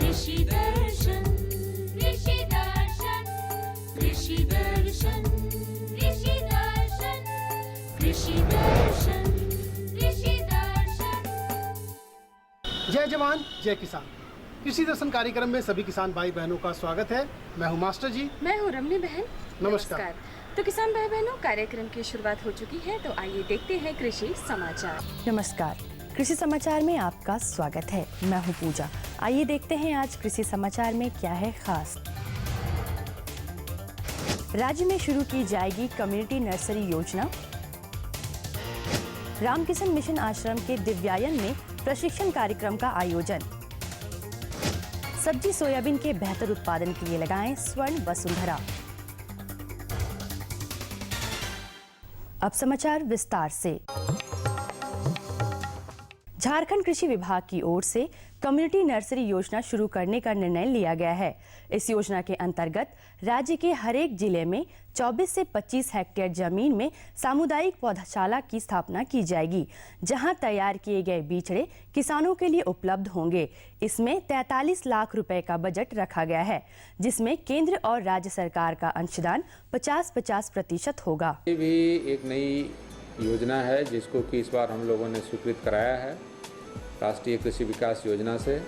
कृषि दर्शन कृषि दर्शन कृषि दर्शन कृषि दर्शन कृषि दर्शन कृषि दर्शन। जय जवान जय किसान। कृषि दर्शन कार्यक्रम में सभी किसान भाई बहनों का स्वागत है। मैं हूं मास्टर जी। मैं हूं रमनी बहन। नमस्कार। तो किसान भाई बहनों, कार्यक्रम की शुरुआत हो चुकी है, तो आइए देखते हैं कृषि समाचार। नमस्कार, कृषि समाचार में आपका स्वागत है। मैं हूं पूजा। आइए देखते हैं आज कृषि समाचार में क्या है खास। राज्य में शुरू की जाएगी कम्युनिटी नर्सरी योजना। रामकिशन मिशन आश्रम के दिव्यायन में प्रशिक्षण कार्यक्रम का आयोजन। सब्जी सोयाबीन के बेहतर उत्पादन के लिए लगाएं स्वर्ण वसुंधरा। अब समाचार विस्तार से। झारखंड कृषि विभाग की ओर से कम्युनिटी नर्सरी योजना शुरू करने का निर्णय लिया गया है। इस योजना के अंतर्गत राज्य के हरेक जिले में 24 से 25 हेक्टेयर जमीन में सामुदायिक पौधशाला की स्थापना की जाएगी, जहां तैयार किए गए बीजड़े किसानों के लिए उपलब्ध होंगे। इसमें 43 लाख रुपए का बजट रखा गया है, जिसमें केंद्र और राज्य सरकार का अंशदान 50-50% होगा। ये भी एक नई योजना है जिसको कि इस बार हम लोगों ने स्वीकृत कराया है राष्ट्रीय कृषि विकास योजना से।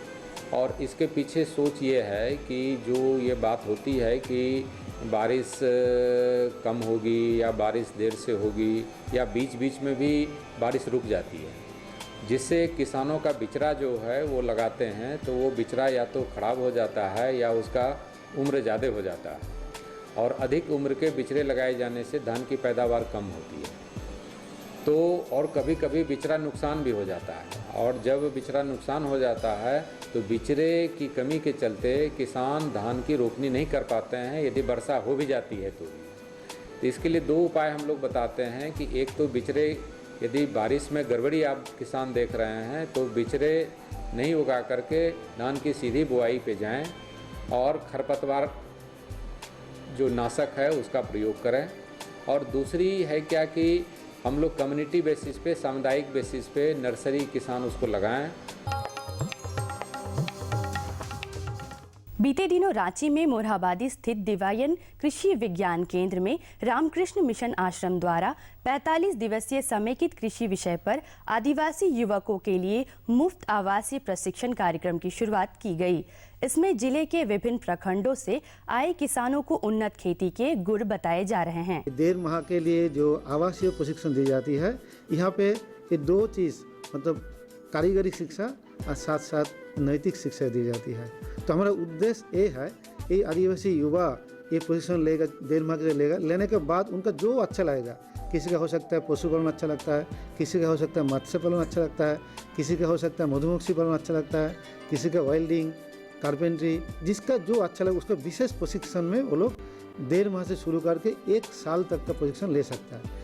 और इसके पीछे सोच ये है कि जो ये बात होती है कि बारिश कम होगी या बारिश देर से होगी या बीच बीच में भी बारिश रुक जाती है, जिससे किसानों का बिचड़ा जो है वो लगाते हैं तो वो बिचड़ा या तो ख़राब हो जाता है या उसका उम्र ज़्यादा हो जाता है। और अधिक उम्र के बिचड़े लगाए जाने से धान की पैदावार कम होती है, तो और कभी कभी बिचड़ा नुकसान भी हो जाता है। और जब बिचड़ा नुकसान हो जाता है तो बिचड़े की कमी के चलते किसान धान की रोपनी नहीं कर पाते हैं, यदि वर्षा हो भी जाती है तो इसके लिए दो उपाय हम लोग बताते हैं कि एक तो बिचड़े, यदि बारिश में गड़बड़ी आप किसान देख रहे हैं तो बिचड़े नहीं उगा करके धान की सीधी बुआई पे जाएं और खरपतवार जो नाशक है उसका प्रयोग करें। और दूसरी है क्या कि हम लोग कम्युनिटी बेसिस पे, सामुदायिक बेसिस पे नर्सरी किसान उसको लगाएं। बीते दिनों रांची में मोरहाबादी स्थित दिव्यायन कृषि विज्ञान केंद्र में रामकृष्ण मिशन आश्रम द्वारा 45 दिवसीय समेकित कृषि विषय पर आदिवासी युवकों के लिए मुफ्त आवासीय प्रशिक्षण कार्यक्रम की शुरुआत की गई। इसमें जिले के विभिन्न प्रखंडों से आए किसानों को उन्नत खेती के गुर बताए जा रहे हैं। 1.5 माह के लिए जो आवासीय प्रशिक्षण दी जाती है, यहाँ पे ये दो चीज़ मतलब कारीगरी शिक्षा और साथ साथ नैतिक शिक्षा दी जाती है। तो हमारा उद्देश्य ये है कि आदिवासी युवा ये प्रशिक्षण लेगा, 1.5 माह के लिए लेगा। लेने के बाद उनका जो अच्छा लगेगा, किसी का हो सकता है पशुपालन अच्छा लगता है, किसी का हो सकता है मत्स्य पालन अच्छा लगता है, किसी का हो सकता है मधुमक्खी पालन अच्छा लगता है, किसी का वेल्डिंग, कारपेंट्री, जिसका जो अच्छा लगे उसका विशेष प्रशिक्षण में वो लोग 1.5 माह से शुरू करके 1 साल तक का प्रशिक्षण ले सकता है।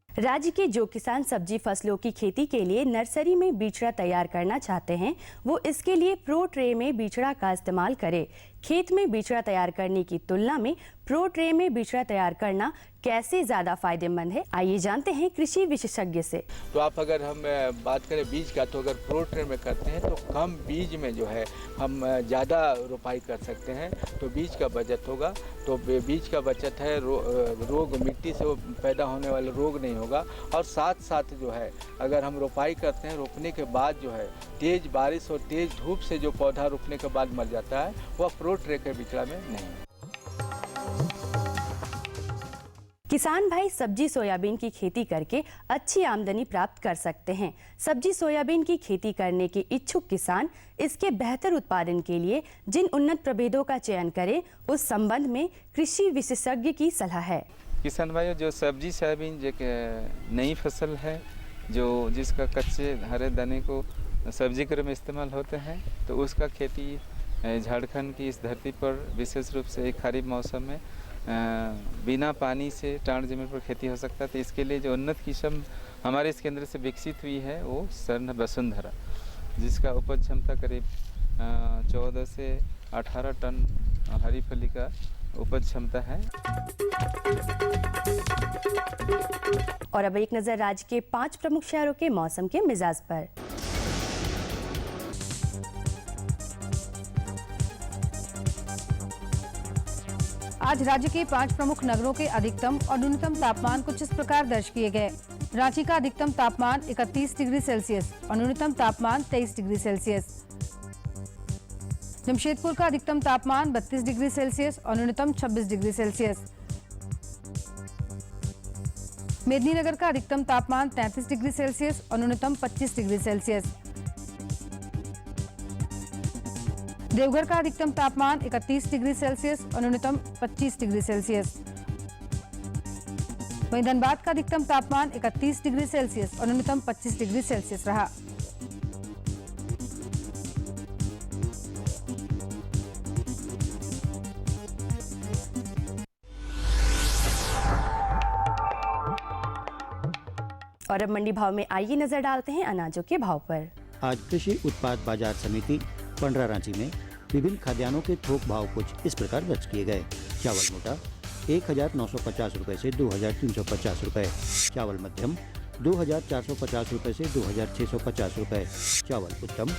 राज्य के जो किसान सब्जी फसलों की खेती के लिए नर्सरी में बीजड़ा तैयार करना चाहते हैं, वो इसके लिए प्रो ट्रे में बीजड़ा का इस्तेमाल करें। खेत में बीजड़ा तैयार करने की तुलना में प्रो ट्रे में बीजड़ा तैयार करना कैसे ज्यादा फायदेमंद है, आइए जानते हैं कृषि विशेषज्ञ से। तो आप अगर हम बात करें बीज का, तो अगर प्रो ट्रे में करते हैं तो कम बीज में जो है हम ज़्यादा रोपाई कर सकते हैं, तो बीज का बचत होगा। तो बीज का बचत है, रोग मिट्टी से पैदा होने वाला रोग नहीं होगा। और साथ साथ जो है अगर हम रोपाई करते हैं, रोपने के बाद जो है तेज़ बारिश और तेज़ धूप से जो पौधा रोपने के बाद मर जाता है, वह प्रो ट्रे के बिचड़ा में नहीं। किसान भाई सब्जी सोयाबीन की खेती करके अच्छी आमदनी प्राप्त कर सकते हैं। सब्जी सोयाबीन की खेती करने के इच्छुक किसान इसके बेहतर उत्पादन के लिए जिन उन्नत प्रभेदों का चयन करें, उस संबंध में कृषि विशेषज्ञ की सलाह है। किसान भाइयों, जो सब्जी सोयाबीन एक नई फसल है जो जिसका कच्चे हरे दाने को सब्जी के रूप में इस्तेमाल होते हैं, तो उसका खेती झारखंड की इस धरती पर विशेष रूप से खरीफ मौसम में बिना पानी से टाण जमीन पर खेती हो सकता है। तो इसके लिए जो उन्नत किस्म हमारे इस केंद्र से विकसित हुई है वो स्वर्ण वसुंधरा, जिसका उपज क्षमता करीब 14 से 18 टन हरी फली का उपज क्षमता है। और अब एक नजर राज्य के 5 प्रमुख शहरों के मौसम के मिजाज पर। आज राज्य के 5 प्रमुख नगरों के अधिकतम और न्यूनतम तापमान कुछ इस प्रकार दर्ज किए गए। रांची का अधिकतम तापमान 31 डिग्री सेल्सियस और न्यूनतम तापमान 23 डिग्री सेल्सियस। जमशेदपुर का अधिकतम तापमान 32 डिग्री सेल्सियस और न्यूनतम 26 डिग्री सेल्सियस। मेदिनीनगर का अधिकतम तापमान 33 डिग्री सेल्सियस और न्यूनतम 25 डिग्री सेल्सियस। देवघर का अधिकतम तापमान 31 डिग्री सेल्सियस और न्यूनतम 25 डिग्री सेल्सियस। वहीं धनबाद का अधिकतम तापमान 31 डिग्री सेल्सियस और न्यूनतम 25 डिग्री सेल्सियस रहा। और अब मंडी भाव में आइए नजर डालते हैं अनाजों के भाव पर। आज कृषि उत्पाद बाजार समिति पंडरा रांची में विभिन्न खाद्यान्नों के थोक भाव कुछ इस प्रकार दर्ज किए गए। चावल मोटा 1950 रुपए से 2350 रुपए, चावल मध्यम 2450 रुपए से 2650 रुपए, चावल उत्तम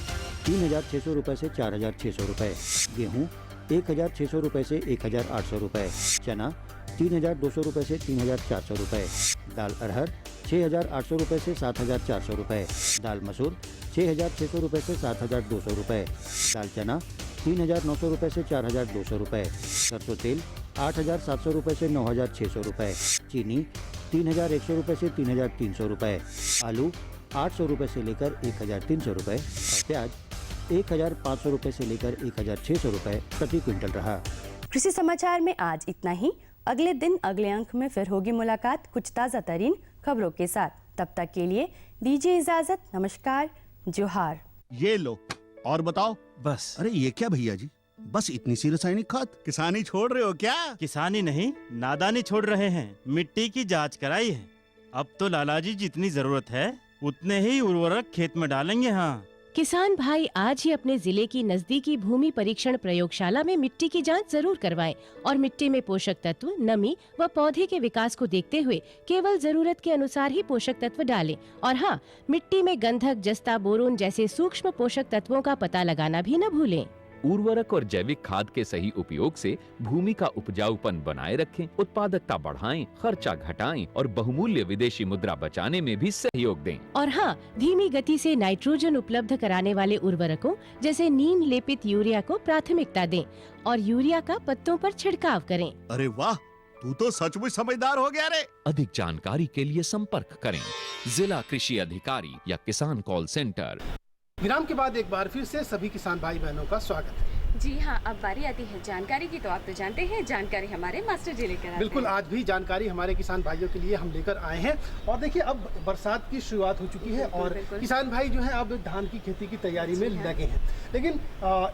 3600 रुपए से 4600 रुपए, गेहूं 1600 रुपए से 1800 रुपए, चना 3200 रुपए से 3400 रुपए, दाल अरहर 6800 रुपए से 7400 रुपए, दाल मसूर 6600 रुपए से 7200 रुपए, दाल चना 3900 रुपए से 4200 रुपए, सरसों तेल 8700 रुपए से 9600 रुपए, चीनी 3100 रुपए से 3300 रुपए, आलू 800 रुपए से लेकर 1300 रुपए और प्याज 1500 रुपए से लेकर 1600 रुपए प्रति क्विंटल रहा। कृषि समाचार में आज इतना ही। अगले दिन अगले अंक में फिर होगी मुलाकात कुछ ताज़ा तरीन खबरों के साथ। तब तक के लिए दीजिए इजाजत। नमस्कार, जोहार। ये लो और बताओ। बस। अरे ये क्या भैया जी, बस इतनी सी रासायनिक खाद? किसानी छोड़ रहे हो क्या? किसानी नहीं, नादानी छोड़ रहे हैं। मिट्टी की जांच कराई है। अब तो लालाजी जितनी जरूरत है उतने ही उर्वरक खेत में डालेंगे। हाँ, किसान भाई आज ही अपने जिले की नजदीकी भूमि परीक्षण प्रयोगशाला में मिट्टी की जांच जरूर करवाएं और मिट्टी में पोषक तत्व, नमी व पौधे के विकास को देखते हुए केवल जरूरत के अनुसार ही पोषक तत्व डालें। और हाँ, मिट्टी में गंधक, जस्ता, बोरोन जैसे सूक्ष्म पोषक तत्वों का पता लगाना भी न भूलें। उर्वरक और जैविक खाद के सही उपयोग से भूमि का उपजाऊपन बनाए रखें, उत्पादकता बढ़ाएं, खर्चा घटाएं और बहुमूल्य विदेशी मुद्रा बचाने में भी सहयोग दें। और हाँ, धीमी गति से नाइट्रोजन उपलब्ध कराने वाले उर्वरकों जैसे नीम लेपित यूरिया को प्राथमिकता दें और यूरिया का पत्तों पर छिड़काव करें। अरे वाह, तू तो सचमुच समझदार हो गया रे। अधिक जानकारी के लिए संपर्क करें जिला कृषि अधिकारी या किसान कॉल सेंटर। विराम के बाद एक बार फिर से सभी किसान भाई बहनों का स्वागत है। जी हाँ, अब बारी आती है जानकारी की। तो आप तो जानते हैं, जानकारी हमारे मास्टर जी लेकर आते हैं। बिल्कुल, आज भी जानकारी हमारे किसान भाइयों के लिए हम लेकर आए हैं। और देखिए, अब बरसात की शुरुआत हो चुकी है और किसान भाई जो है अब धान की खेती की तैयारी में लगे हैं। लेकिन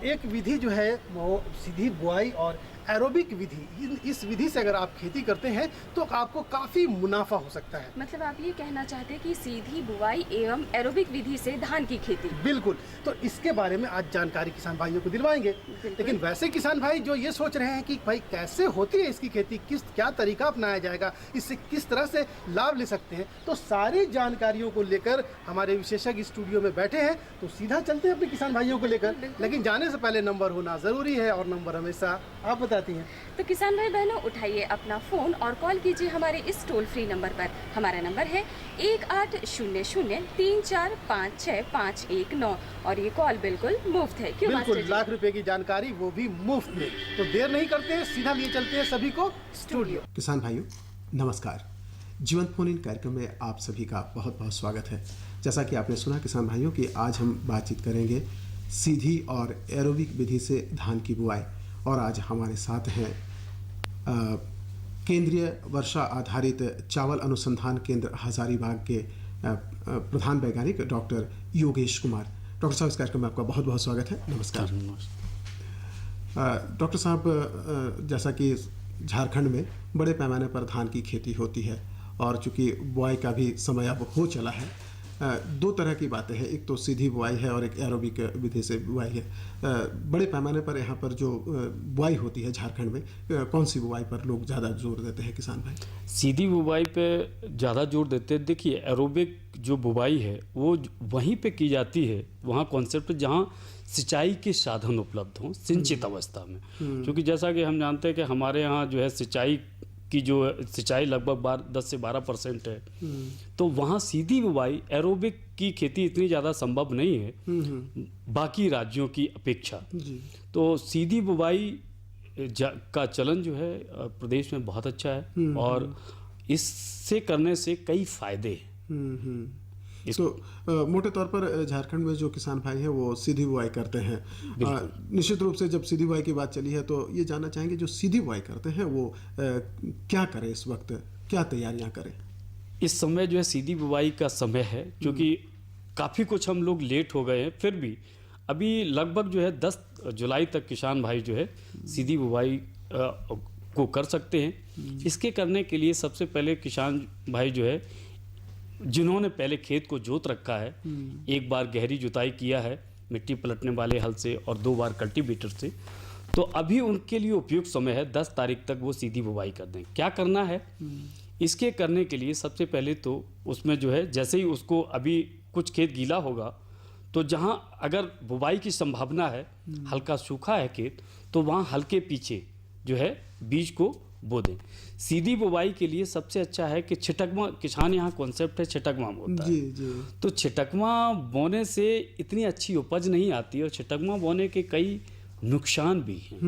एक विधि जो है वो सीधी बुआई और एरोबिक विधि, इस विधि से अगर आप खेती करते हैं तो आपको काफ़ी मुनाफा हो सकता है। मतलब आप ये कहना चाहते हैं कि सीधी बुआई एवं एरोबिक विधि से धान की खेती? बिल्कुल, तो इसके बारे में आज जानकारी किसान भाइयों को दिलवाएंगे। लेकिन वैसे किसान भाई जो ये सोच रहे हैं कि भाई कैसे होती है इसकी खेती, क्या तरीका अपनाया जाएगा, इससे किस तरह से लाभ ले सकते हैं, तो सारी जानकारियों को लेकर हमारे विशेषज्ञ स्टूडियो में बैठे हैं। तो सीधा चलते हैं अपने किसान भाइयों को लेकर। लेकिन जाने से पहले नंबर होना ज़रूरी है और नंबर हमेशा आप बताती हैं। तो किसान भाई बहनों, उठाइए अपना फोन और कॉल कीजिए हमारे इस टोल फ्री नंबर पर। हमारा नंबर है 1800-3456-519 और ये कॉल बिल्कुल मुफ्त है। क्यों बिल्कुल, लाख रुपए की जानकारी, वो भी मुफ्त में। तो देर नहीं करते हैं, सीधा लिए चलते हैं सभी को स्टूडियो। किसान भाइयों नमस्कार, जीवंत फोन इन कार्यक्रम में आप सभी का बहुत बहुत स्वागत है। जैसा कि आपने सुना किसान भाइयों कि आज हम बातचीत करेंगे सीधी और एरोबिक विधि से धान की बुआई। और आज हमारे साथ हैं केंद्रीय वर्षा आधारित चावल अनुसंधान केंद्र हजारीबाग के प्रधान वैज्ञानिक डॉक्टर योगेश कुमार। डॉक्टर साहब, इस कार्यक्रम में आपका बहुत बहुत स्वागत है। नमस्कार। डॉक्टर साहब, जैसा कि झारखंड में बड़े पैमाने पर धान की खेती होती है और चूँकि बुआई का भी समय अब हो चला है, दो तरह की बातें हैं, एक तो सीधी बुआई है और एक एरोबिक विधि से बुआई है। बड़े पैमाने पर यहाँ पर जो बुआई होती है झारखंड में, कौन सी बुआई पर लोग ज़्यादा जोर देते हैं किसान भाई? सीधी बुवाई पे ज़्यादा जोर देते हैं। देखिए, एरोबिक जो बुवाई है वो वहीं पे की जाती है, वहाँ कॉन्सेप्ट जहाँ सिंचाई के साधन उपलब्ध हों सिंचित अवस्था में, क्योंकि जैसा कि हम जानते हैं कि हमारे यहाँ जो है सिंचाई लगभग 10 से 12% है, तो वहाँ सीधी बुवाई एरोबिक की खेती इतनी ज़्यादा संभव नहीं है बाकी राज्यों की अपेक्षा। तो सीधी बुवाई का चलन जो है प्रदेश में बहुत अच्छा है और इससे करने से कई फायदे हैं। तो मोटे तौर पर झारखंड में जो किसान भाई हैं वो सीधी बुआई करते हैं। निश्चित रूप से जब सीधी बुआई की बात चली है तो ये जानना चाहेंगे, जो सीधी बुआई करते हैं वो क्या करें इस वक्त, क्या तैयारियां करें? इस समय जो है सीधी बुआई का समय है, क्योंकि काफ़ी कुछ हम लोग लेट हो गए हैं, फिर भी अभी लगभग जो है 10 जुलाई तक किसान भाई जो है सीधी बुआई को कर सकते हैं। इसके करने के लिए सबसे पहले किसान भाई जो है जिन्होंने पहले खेत को जोत रखा है, एक बार गहरी जुताई किया है मिट्टी पलटने वाले हल से और 2 बार कल्टीवेटर से, तो अभी उनके लिए उपयुक्त समय है 10 तारीख तक वो सीधी बुवाई कर दें। क्या करना है इसके करने के लिए? सबसे पहले तो उसमें जो है जैसे ही उसको अभी कुछ खेत गीला होगा तो जहाँ अगर बुवाई की संभावना है, हल्का सूखा है खेत, तो वहाँ हल्के पीछे जो है बीज को बो दें। सीधी बुवाई के लिए सबसे अच्छा है कि छिटकमा, किसान यहाँ कॉन्सेप्ट है छिटकमा बोता है। तो छिटकमा बोने से इतनी अच्छी उपज नहीं आती और छिटकमा बोने के कई नुकसान भी हैं,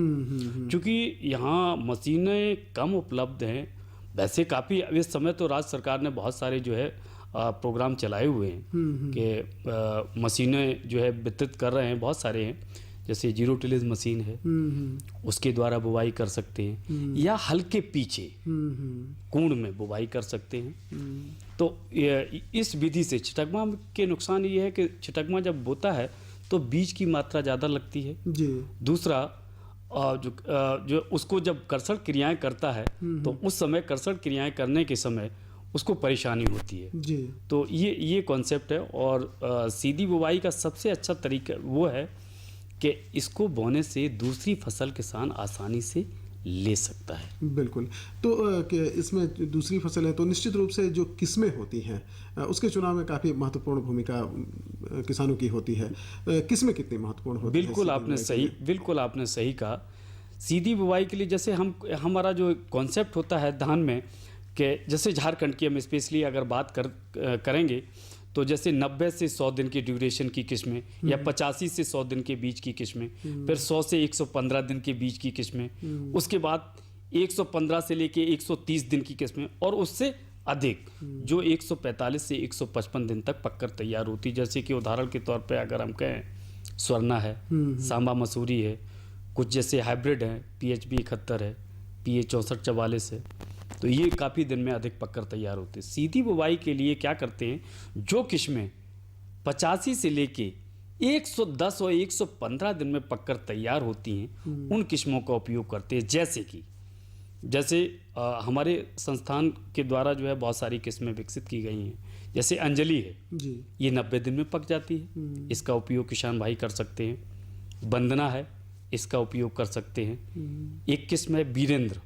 क्योंकि यहाँ मशीनें कम उपलब्ध हैं। वैसे काफ़ी इस समय तो राज्य सरकार ने बहुत सारे जो है प्रोग्राम चलाए हुए हैं कि मशीनें जो है वितरित कर रहे हैं, बहुत सारे हैं, जैसे जीरो टिलेज मशीन है उसके द्वारा बुवाई कर सकते हैं, या हल्के पीछे कुंड में बुवाई कर सकते हैं। तो इस विधि से छिटकमा के नुकसान ये है कि छिटकमा जब बोता है तो बीज की मात्रा ज़्यादा लगती है। दूसरा जो उसको जब कर्षण क्रियाएं करता है तो उस समय कर्षण क्रियाएं करने के समय उसको परेशानी होती है। तो ये कॉन्सेप्ट है। और सीधी बुवाई का सबसे अच्छा तरीका वो है कि इसको बोने से दूसरी फसल किसान आसानी से ले सकता है। बिल्कुल। तो इसमें दूसरी फसल है तो निश्चित रूप से जो किस्में होती हैं उसके चुनाव में काफ़ी महत्वपूर्ण भूमिका किसानों की होती है। किस्में कितनी महत्वपूर्ण होती है? बिल्कुल आपने सही कहा। सीधी बुवाई के लिए जैसे हमारा जो कॉन्सेप्ट होता है धान में, कि जैसे झारखंड की हम स्पेशली अगर बात करेंगे तो जैसे 90 से 100 दिन की ड्यूरेशन की किस्में, या 85 से 100 दिन के बीच की किस्में, फिर 100 से 115 दिन के बीच की किस्में, उसके बाद 115 से लेके 130 दिन की किस्में, और उससे अधिक जो 145 से 155 दिन तक पककर तैयार होती। जैसे कि उदाहरण के तौर पे अगर हम कहें स्वर्णा है, सांबा मसूरी है, कुछ जैसे हाइब्रिड हैं, PHB 71 है, PA 6444 है, तो ये काफ़ी दिन में अधिक पककर तैयार होते हैं। सीधी बुवाई के लिए क्या करते हैं, जो किस्में 85 से लेके 110 और 115 दिन में पककर तैयार होती हैं उन किस्मों का उपयोग करते हैं। जैसे हमारे संस्थान के द्वारा जो है बहुत सारी किस्में विकसित की गई हैं। जैसे अंजलि है, ये 90 दिन में पक जाती है, इसका उपयोग किसान भाई कर सकते हैं। वंदना है, इसका उपयोग कर सकते हैं। एक किस्म है वीरेंद्र,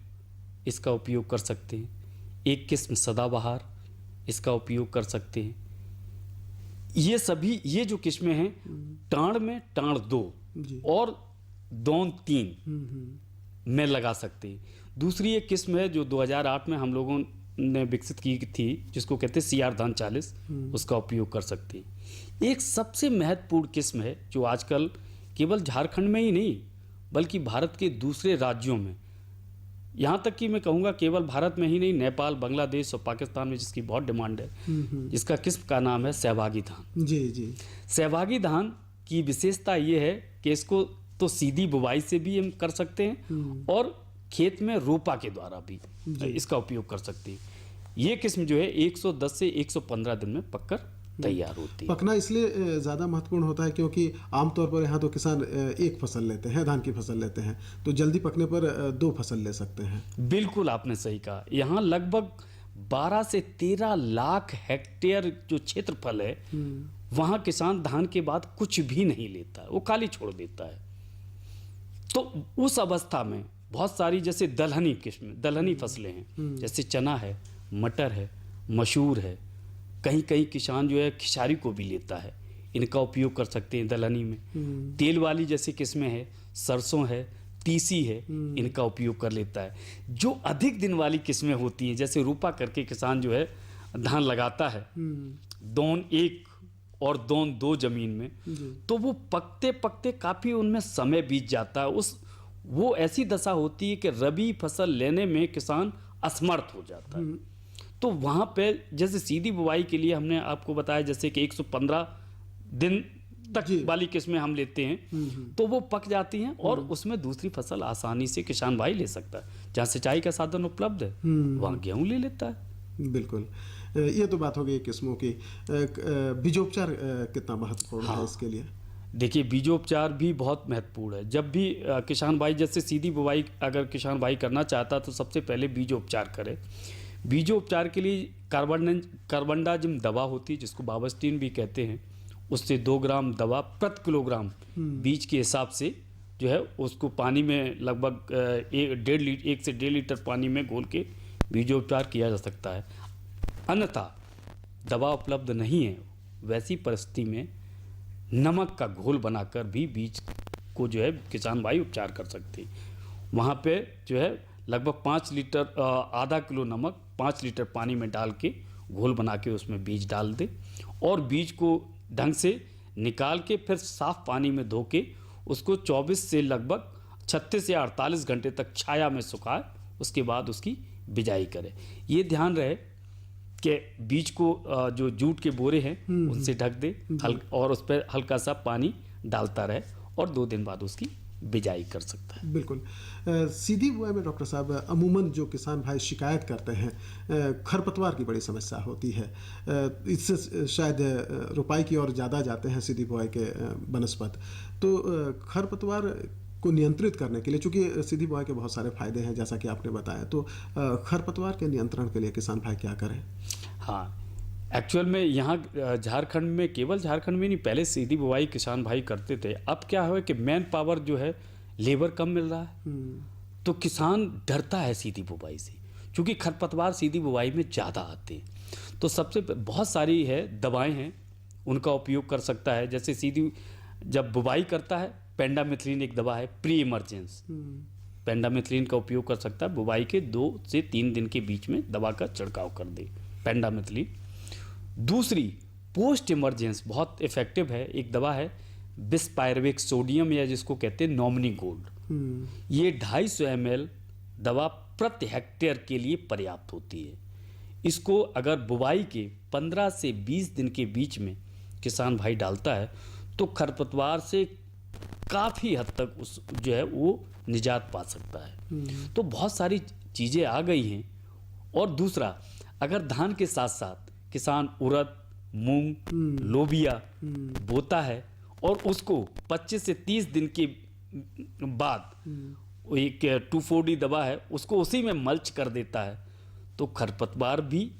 इसका उपयोग कर सकते हैं। एक किस्म सदाबहार, इसका उपयोग कर सकते हैं। ये जो किस्में हैं टाण में टाण 2 और दौन 3 में लगा सकते हैं। दूसरी एक किस्म है जो 2008 में हम लोगों ने विकसित की थी, जिसको कहते हैं CR धान 40, उसका उपयोग कर सकते हैं। एक सबसे महत्वपूर्ण किस्म है जो आजकल केवल झारखंड में ही नहीं बल्कि भारत के दूसरे राज्यों में, यहाँ तक कि मैं कहूँगा केवल भारत में ही नहीं, नेपाल, बांग्लादेश और पाकिस्तान में जिसकी बहुत डिमांड है, जिसका किस्म का नाम है सहभागी धान। सहभागी धान की विशेषता ये है कि इसको तो सीधी बुवाई से भी हम कर सकते हैं और खेत में रोपा के द्वारा भी इसका उपयोग कर सकते हैं। ये किस्म जो है 110 से 115 दिन में पककर तैयार होती है। पकना इसलिए ज़्यादा महत्वपूर्ण होता है क्योंकि आमतौर पर यहाँ तो किसान एक फसल लेते हैं, धान की फसल लेते हैं, तो जल्दी पकने पर 2 फसल ले सकते हैं। बिल्कुल आपने सही कहा। यहाँ लगभग 12 से 13 लाख हेक्टेयर जो क्षेत्रफल है वहाँ किसान धान के बाद कुछ भी नहीं लेता है, वो खाली छोड़ देता है। तो उस अवस्था में बहुत सारी जैसे दलहनी फसलें हैं, जैसे चना है, मटर है, मसूर है, कहीं कहीं किसान जो है खिसारी को भी लेता है, इनका उपयोग कर सकते हैं दलहनी में। तेल वाली जैसे किस्में है, सरसों है, तीसी है, इनका उपयोग कर लेता है। जो अधिक दिन वाली किस्में होती हैं, जैसे रूपा करके किसान जो है धान लगाता है दोन 1 और दोन 2 जमीन में, तो वो पकते पकते काफ़ी उनमें समय बीत जाता है। वो ऐसी दशा होती है कि रबी फसल लेने में किसान असमर्थ हो जाता है। तो वहाँ पे जैसे सीधी बुवाई के लिए हमने आपको बताया जैसे कि 115 दिन तक वाली किस्में हम लेते हैं, तो वो पक जाती हैं और उसमें दूसरी फसल आसानी से किसान भाई ले सकता है। जहाँ सिंचाई का साधन उपलब्ध है वहाँ गेहूँ ले लेता है। बिल्कुल, ये तो बात हो गई किस्मों की। बीजोपचार कितना महत्वपूर्ण है इसके लिए? देखिए, बीजोपचार भी बहुत महत्वपूर्ण है। जब भी किसान भाई जैसे सीधी बुवाई अगर किसान भाई करना चाहता तो सबसे पहले बीजोपचार करे। बीजोपचार के लिए कार्बनडाजिम दवा होती है जिसको बावस्टीन भी कहते हैं, उससे 2 ग्राम दवा प्रति किलोग्राम बीज के हिसाब से जो है उसको पानी में लगभग 1 से 1.5 लीटर पानी में घोल के बीजोपचार किया जा सकता है। अन्यथा दवा उपलब्ध नहीं है, वैसी परिस्थिति में नमक का घोल बनाकर भी बीज को जो है किसान भाई उपचार कर सकते हैं। वहाँ पे जो है लगभग 5 लीटर आधा किलो नमक 5 लीटर पानी में डाल के घोल बना के उसमें बीज डाल दे और बीज को ढंग से निकाल के फिर साफ पानी में धो के उसको 24 से लगभग 36 या 48 घंटे तक छाया में सुखाए, उसके बाद उसकी बिजाई करे। ये ध्यान रहे कि बीज को जो जूट के बोरे हैं उनसे ढक दे और उस पर हल्का सा पानी डालता रहे और 2 दिन बाद उसकी बिजाई कर सकता है। बिल्कुल। सीधी बुआई में डॉक्टर साहब अमूमन जो किसान भाई शिकायत करते हैं खरपतवार की बड़ी समस्या होती है, इससे शायद रुपाई की ओर ज़्यादा जाते हैं सीधी बुआई के बनस्पत। तो खरपतवार को नियंत्रित करने के लिए, चूँकि सीधी बुआई के बहुत सारे फायदे हैं जैसा कि आपने बताया, तो खरपतवार के नियंत्रण के लिए किसान भाई क्या करें? हाँ, एक्चुअल में यहाँ झारखंड में, केवल झारखंड में नहीं, पहले सीधी बुवाई किसान भाई करते थे। अब क्या है कि मैन पावर जो है लेबर कम मिल रहा है, तो किसान डरता है सीधी बुवाई से, क्योंकि खरपतवार सीधी बुवाई में ज़्यादा आते हैं। तो सबसे बहुत सारी है दवाएं हैं उनका उपयोग कर सकता है। जैसे सीधी जब बुवाई करता है पेंडामिथलिन एक दवा है प्री इमरजेंस, पेंडामिथलिन का उपयोग कर सकता है। बुवाई के 2 से 3 दिन के बीच में दवा का छिड़काव कर दे पेंडामिथलिन। दूसरी पोस्ट इमरजेंस बहुत इफेक्टिव है, एक दवा है बिस्पायरविक सोडियम या जिसको कहते हैं नॉमिनी गोल्ड। ये 250 ml दवा प्रति हेक्टेयर के लिए पर्याप्त होती है। इसको अगर बुवाई के 15 से 20 दिन के बीच में किसान भाई डालता है तो खरपतवार से काफ़ी हद तक उस जो है वो निजात पा सकता है। तो बहुत सारी चीज़ें आ गई हैं। और दूसरा, अगर धान के साथ साथ किसान उड़द, मूंग, लोबिया बोता है और उसको 25 से 30 दिन के बाद एक 2,4-D दवा है उसको उसी में मल्च कर देता है, तो खरपतवार भी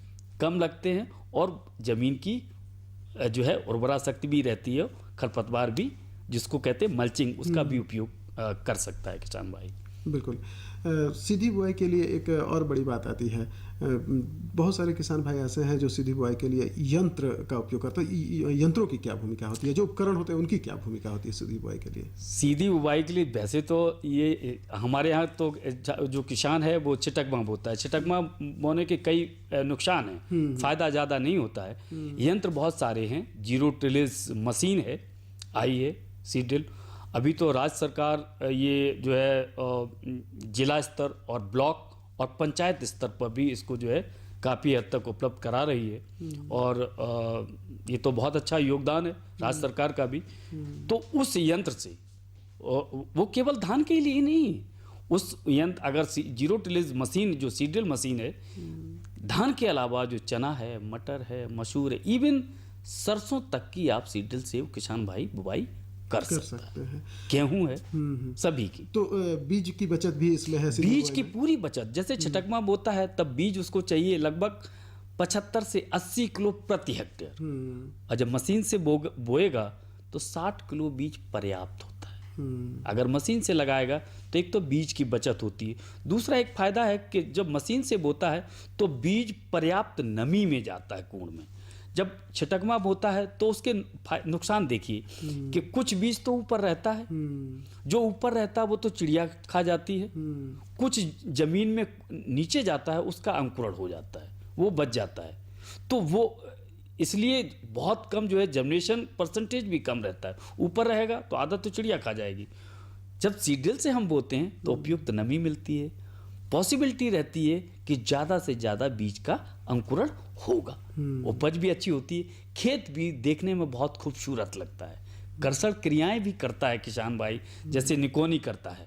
कम लगते हैं और ज़मीन की जो है उर्वरा शक्ति भी रहती है। खरपतवार भी, जिसको कहते हैं मल्चिंग, उसका भी उपयोग कर सकता है किसान भाई। बिल्कुल। सीधी बुआई के लिए एक और बड़ी बात आती है, बहुत सारे किसान भाई ऐसे हैं जो सीधी बुआई के लिए यंत्र का उपयोग करते हैं। यंत्रों की क्या भूमिका होती है, जो उपकरण होते हैं उनकी क्या भूमिका होती है सीधी बुआई के लिए? सीधी बुआई के लिए वैसे तो ये हमारे यहाँ तो जो किसान है वो छिटकमा बोता है। छिटकमा बोने के कई नुकसान हैं, फ़ायदा ज़्यादा नहीं होता है। यंत्र बहुत सारे हैं, 0 टिलेज मशीन है, आई है सीड्रिल। अभी तो राज्य सरकार ये जो है जिला स्तर और ब्लॉक और पंचायत स्तर पर भी इसको जो है काफ़ी हद तक उपलब्ध करा रही है और ये तो बहुत अच्छा योगदान है राज्य सरकार का भी। तो उस यंत्र से वो केवल धान के लिए नहीं, उस यंत्र अगर 0 टिलेज मशीन जो सीड्रिल मशीन है, धान के अलावा जो चना है, मटर है, मसूर है, इवन सरसों तक की आप सीड्रिल से किसान भाई बुवाई कर सकते हैं। गेहूं है सभी की। तो बीज की बचत भी इसमें है? बीज की पूरी बचत, जैसे छटकमा बोता है तब बीज उसको चाहिए लगभग 75 से 80 किलो प्रति हेक्टेयर, और जब मशीन से बोएगा तो 60 किलो बीज पर्याप्त होता है। अगर मशीन से लगाएगा तो एक तो बीज की बचत होती है, दूसरा एक फायदा है कि जब मशीन से बोता है तो बीज पर्याप्त नमी में जाता है कूड़ में। जब छिटकमा बोता है तो उसके नुकसान देखिए कि कुछ बीज तो ऊपर रहता है, जो ऊपर रहता है वो तो चिड़िया खा जाती है, कुछ जमीन में नीचे जाता है उसका अंकुरण हो जाता है, वो बच जाता है। तो वो इसलिए बहुत कम जो है जर्मिनेशन परसेंटेज भी कम रहता है, ऊपर रहेगा तो आधा तो चिड़िया खा जाएगी। जब सीडल से हम बोते हैं तो उपयुक्त नमी मिलती है, पॉसिबिलिटी रहती है कि ज़्यादा से ज़्यादा बीज का अंकुरण होगा, उपज भी अच्छी होती है, खेत भी देखने में बहुत खूबसूरत लगता है। कर्षण क्रियाएं भी करता है किसान भाई, जैसे निकोनी करता है,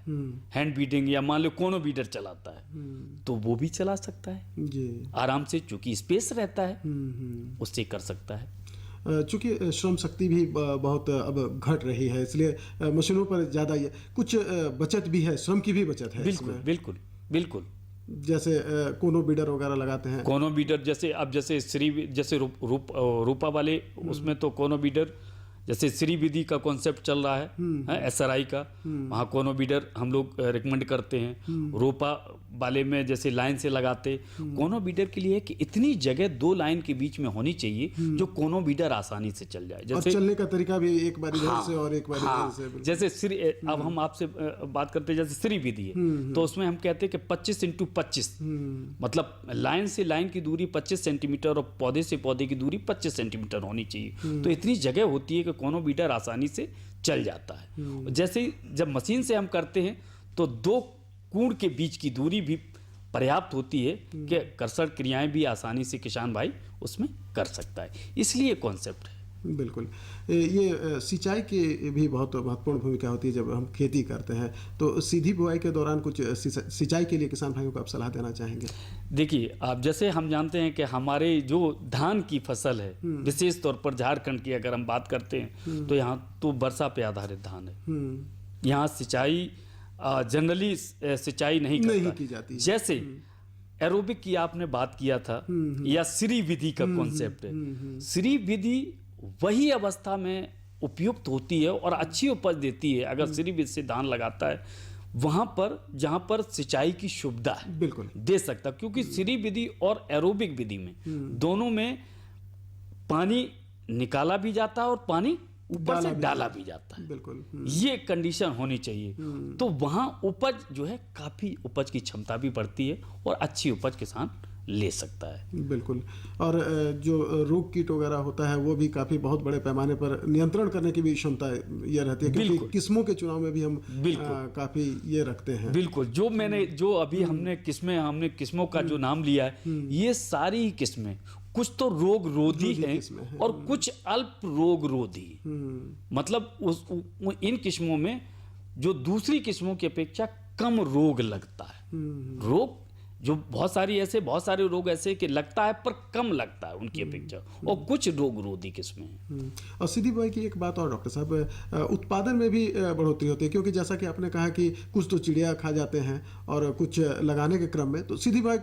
हैंड बीडिंग या मान लो कोनो बीडर चलाता है तो वो भी चला सकता है जी आराम से, चूंकि स्पेस रहता है उससे कर सकता है। चूँकि श्रम शक्ति भी बहुत अब घट रही है, इसलिए मशीनों पर ज़्यादा कुछ बचत भी है, श्रम की भी बचत है। बिल्कुल बिल्कुल बिल्कुल। जैसे कोनो बीडर वगैरह लगाते हैं, कोनो बीडर जैसे अब जैसे जैसे रूपा वाले उसमें तो कोनो बीडर जैसे श्री विधि का कॉन्सेप्ट चल रहा है SRI का, वहाँ कोनो बीडर हम लोग रिकमेंड करते हैं। रोपा वाले में जैसे लाइन से लगाते, कोनो बीडर के लिए कि इतनी जगह 2 लाइन के बीच में होनी चाहिए जो कोनो बीडर आसानी से चल जाए। जैसे चलने का तरीका भी एक बार इधर से और एक बार इधर से। जैसे अब हम आपसे बात करते हैं जैसे श्री विधि है तो उसमें हम कहते हैं कि 25x25, मतलब लाइन से लाइन की दूरी 25 सेंटीमीटर और पौधे से पौधे की दूरी 25 सेंटीमीटर होनी चाहिए। तो इतनी जगह होती है कि कोनो बीडर आसानी से चल जाता है। जैसे जब मशीन से हम करते हैं तो 2 कूड़ के बीच की दूरी भी पर्याप्त होती है कि कर्षण क्रियाएं भी आसानी से किसान भाई उसमें कर सकता है, इसलिए कॉन्सेप्ट है। बिल्कुल। ये सिंचाई की भी बहुत महत्वपूर्ण भूमिका होती है जब हम खेती करते हैं, तो सीधी बुआई के दौरान कुछ सिंचाई के लिए किसान भाइयों को आप सलाह देना चाहेंगे? देखिए, आप जैसे हम जानते हैं कि हमारे जो धान की फसल है, विशेष तौर पर झारखंड की अगर हम बात करते हैं तो यहाँ तो वर्षा पे आधारित धान है। यहाँ सिंचाई जनरली सिंचाई नहीं की जाती है। जैसे एरोबिक की आपने बात किया था या श्री विधि का कॉन्सेप्ट है, श्री विधि वही अवस्था में उपयुक्त होती है और अच्छी उपज देती है अगर श्री विधि से धान लगाता है वहां पर जहां पर सिंचाई की सुविधा है, बिल्कुल दे सकता, क्योंकि श्री विधि और एरोबिक विधि में दोनों में पानी निकाला भी जाता है और पानी ऊपर से डाला भी जाता है। बिल्कुल ये कंडीशन होनी चाहिए, तो वहाँ उपज जो है काफ़ी उपज की क्षमता भी बढ़ती है और अच्छी उपज किसान ले सकता है। बिल्कुल। और जो रोग कीट वगैरह होता है वो भी काफ़ी बहुत बड़े पैमाने पर नियंत्रण करने की भी क्षमता ये रहती है, क्योंकि किस्मों के चुनाव में भी हम काफ़ी ये रखते हैं। बिल्कुल। जो अभी हमने किस्मों का जो नाम लिया है, ये सारी किस्में कुछ तो रोग रोधी हैं और कुछ अल्प रोग रोधी, मतलब इन किस्मों में जो दूसरी किस्मों की अपेक्षा कम रोग लगता है। रोग जो बहुत सारे रोग ऐसे कि लगता है पर कम लगता है उनकी अपेक्षा, और कुछ रोग रोधी किस्में हैं। और सीधी बुआई की एक बात और डॉक्टर साहब, उत्पादन में भी बढ़ोतरी होती है, क्योंकि जैसा कि आपने कहा कि कुछ तो चिड़िया खा जाते हैं और कुछ लगाने के क्रम में, तो सीधी बुआई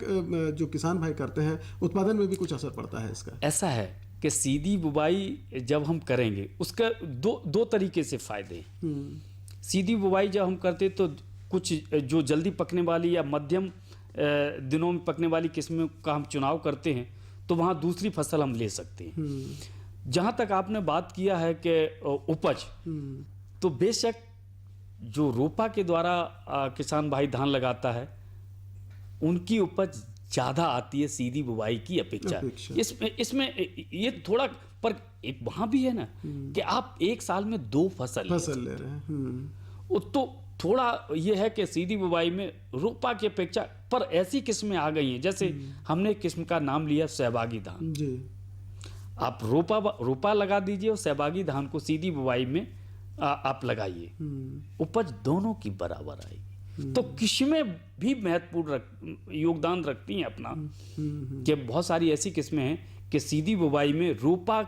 जो किसान भाई करते हैं उत्पादन में भी कुछ असर पड़ता है इसका? ऐसा है कि सीधी बुवाई जब हम करेंगे उसका दो तरीके से फायदे हैं। सीधी बुवाई जब हम करते तो कुछ जो जल्दी पकने वाली या मध्यम दिनों में पकने वाली किस्मों का हम चुनाव करते हैं तो वहाँ दूसरी फसल हम ले सकते हैं। जहाँ तक आपने बात किया है कि उपज, तो बेशक जो रोपा के द्वारा किसान भाई धान लगाता है उनकी उपज ज़्यादा आती है सीधी बुवाई की अपेक्षा। इसमें ये थोड़ा पर एक वहाँ भी है ना कि आप एक साल में 2 फसल ले रहे हैं, तो थोड़ा ये है कि सीधी बुवाई में रोपा की अपेक्षा पर ऐसी किस्में आ गई हैं, जैसे हमने किस्म का नाम लिया सहभागी धान जी। आप रोपा लगा दीजिए और सहभागी धान को सीधी बुवाई में आप लगाइए, उपज दोनों की बराबर आएगी। तो किस्में भी महत्वपूर्ण योगदान रखती हैं अपना, कि बहुत सारी ऐसी किस्में हैं कि सीधी बुवाई में रोपा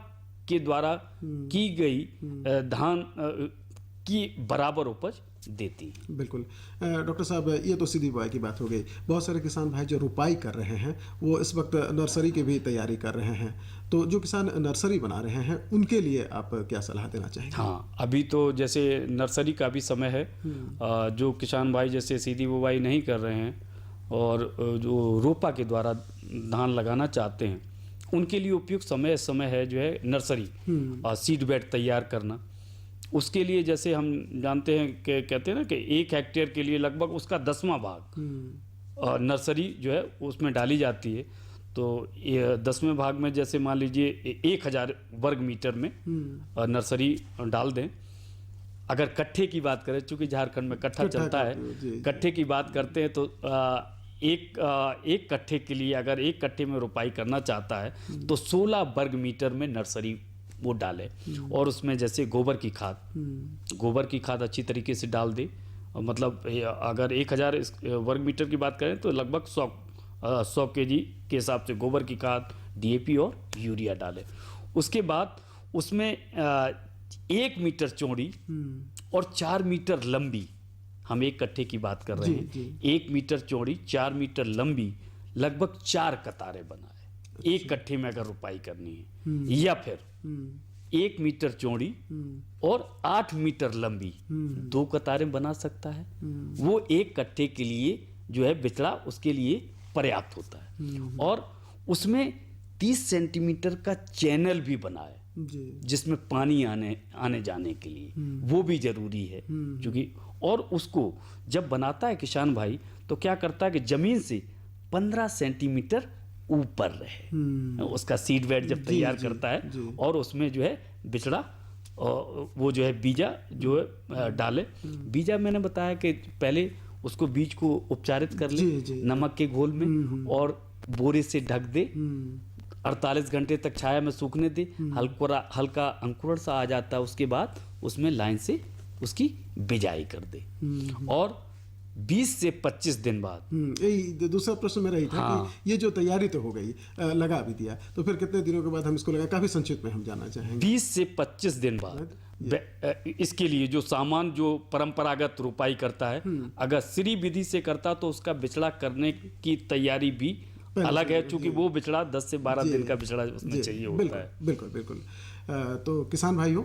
के द्वारा की गई धान की बराबर उपज देती हैं। बिल्कुल। डॉक्टर साहब, ये तो सीधी बुआई की बात हो गई। बहुत सारे किसान भाई जो रुपाई कर रहे हैं वो इस वक्त नर्सरी की भी तैयारी कर रहे हैं, तो जो किसान नर्सरी बना रहे हैं उनके लिए आप क्या सलाह देना चाहेंगे? हाँ, अभी तो जैसे नर्सरी का भी समय है। जो किसान भाई जैसे सीधी बुवाई नहीं कर रहे हैं और जो रोपा के द्वारा धान लगाना चाहते हैं, उनके लिए उपयुक्त समय है जो है नर्सरी सीड बेड तैयार करना। उसके लिए जैसे हम जानते हैं कि कहते हैं ना कि 1 हेक्टेयर के लिए लगभग उसका 10वां भाग नर्सरी जो है उसमें डाली जाती है। तो 10वें भाग में जैसे मान लीजिए 1000 वर्ग मीटर में नर्सरी डाल दें। अगर कट्ठे की बात करें, चूंकि झारखंड में कट्ठा चलता है, कट्ठे की बात करते हैं तो एक कट्ठे के लिए अगर 1 कट्ठे में रोपाई करना चाहता है तो 16 वर्ग मीटर में नर्सरी वो डाले। और उसमें जैसे गोबर की खाद अच्छी तरीके से डाल दे। मतलब अगर 1000 वर्ग मीटर की बात करें तो लगभग 100 केजी के हिसाब से गोबर की खाद, DAP और यूरिया डाले। उसके बाद उसमें 1 मीटर चौड़ी और 4 मीटर लंबी, हम 1 कट्ठे की बात कर रहे हैं, 1 मीटर चौड़ी 4 मीटर लंबी लगभग 4 कतारें बनाए। 1 कट्ठे में अगर रुपाई करनी है, या फिर 1 मीटर चौड़ी और 8 मीटर लंबी 2 कतारें बना सकता है। वो 1 कट्ठे के लिए जो है बिचड़ा उसके लिए पर्याप्त होता है। और उसमें 30 सेंटीमीटर का चैनल भी बनाए जिसमें पानी आने जाने के लिए, वो भी जरूरी है। क्योंकि और उसको जब बनाता है किसान भाई तो क्या करता है कि जमीन से 15 सेंटीमीटर ऊपर रहे, उसका सीड बेड जब तैयार करता है और उसमें जो है बिचड़ा वो जो है बीजा जो है डाले। बीजा मैंने बताया कि पहले उसको बीज को उपचारित कर ले नमक के घोल में और बोरे से ढक दे, 48 घंटे तक छाया में सूखने दे। हल्का अंकुरण सा आ जाता है, उसके बाद उसमें लाइन से उसकी बिजाई कर दे। और 20 से 25 दिन बाद यही दूसरा प्रश्न मेरा ही था। कि ये जो तैयारी तो हो गई, लगा भी दिया, तो फिर कितने दिनों के बाद हम इसको लगा? काफी संक्षिप्त में हम जानना चाहेंगे। 20 से 25 दिन बाद इसके लिए जो सामान जो परंपरागत रुपाई करता है, अगर श्री विधि से करता तो उसका बिचड़ा करने की तैयारी भी अलग है, चूंकि वो बिचड़ा 10 से 12 दिन का बिचड़ा उसमें चाहिए होता है। बिल्कुल बिल्कुल। तो किसान भाइयों,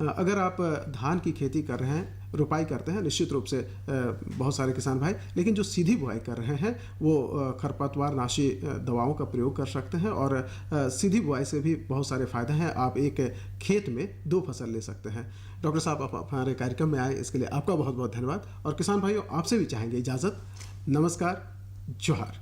अगर आप धान की खेती कर रहे हैं, रुपाई करते हैं, निश्चित रूप से बहुत सारे किसान भाई, लेकिन जो सीधी बुआई कर रहे हैं वो खरपतवार नाशी दवाओं का प्रयोग कर सकते हैं। और सीधी बुआई से भी बहुत सारे फायदे हैं। आप एक खेत में 2 फसल ले सकते हैं। डॉक्टर साहब, आप हमारे कार्यक्रम में आए, इसके लिए आपका बहुत बहुत धन्यवाद। और किसान भाइयों, आपसे भी चाहेंगे इजाज़त। नमस्कार, जोहार।